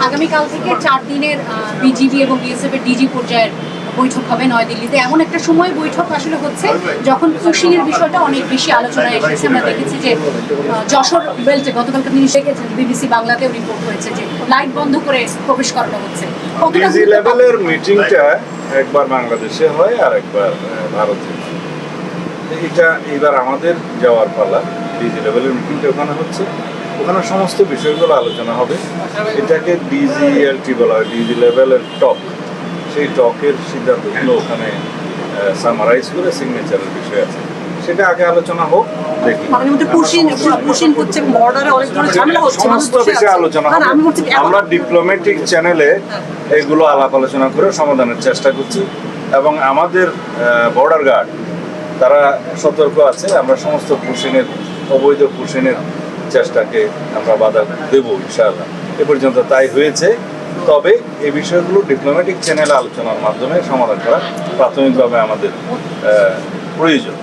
আগামীকাল থেকে 4 দিনের বিজিবি এবং বিএসএফ এর ডিজি পর্যায়ের বৈঠক হবে নয়াদিল্লিতে। এমন একটা সময় বৈঠক আসলে হচ্ছে যখন পুশিংয়ের বিষয়টা অনেক বেশি আলোচনায় এসেছে। আমরা দেখেছি যে যশোর বেল্টে গতকালকে তিনি দেখেছেন, বিবিসি বাংলাতেও রিপোর্ট হয়েছে যে লাইট বন্ধ করে প্রবেশ করানো হচ্ছে। ডিজি লেভেলের মিটিংটা একবার বাংলাদেশে হয় আর একবার ভারতে। এটা এবার আমাদের যাওয়ার পালা। ডিজি লেভেলের মিটিংটা ওখানে হচ্ছে, ওখানে সমস্ত বিষয়গুলো আলোচনা হবে। এটাকে ডিজিএলটি বলা হয়, ডিজি লেভেলের টক। সেই টকের সিদ্ধান্তগুলো ওখানে সামারাইজ করে সিগনেচারের বিষয় আছে, সেটা আগে আলোচনা হোক, দেখি সমস্ত বিষয়ে আলোচনা হবে। আমরা ডিপ্লোম্যাটিক চ্যানেলে এগুলো আলাপ আলোচনা করে সমাধানের চেষ্টা করছি এবং আমাদের বর্ডার গার্ড তারা সতর্ক আছে। আমরা সমস্ত পুশিংয়ের, অবৈধ পুশিংয়ের চেষ্টাকে আমরা বাধা দেব ইনশাআল্লাহ। এ পর্যন্ত তাই হয়েছে। তবে এই বিষয়গুলো ডিপ্লোম্যাটিক চ্যানেলে আলোচনার মাধ্যমে সমাধান করা প্রাথমিকভাবে আমাদের প্রয়োজন।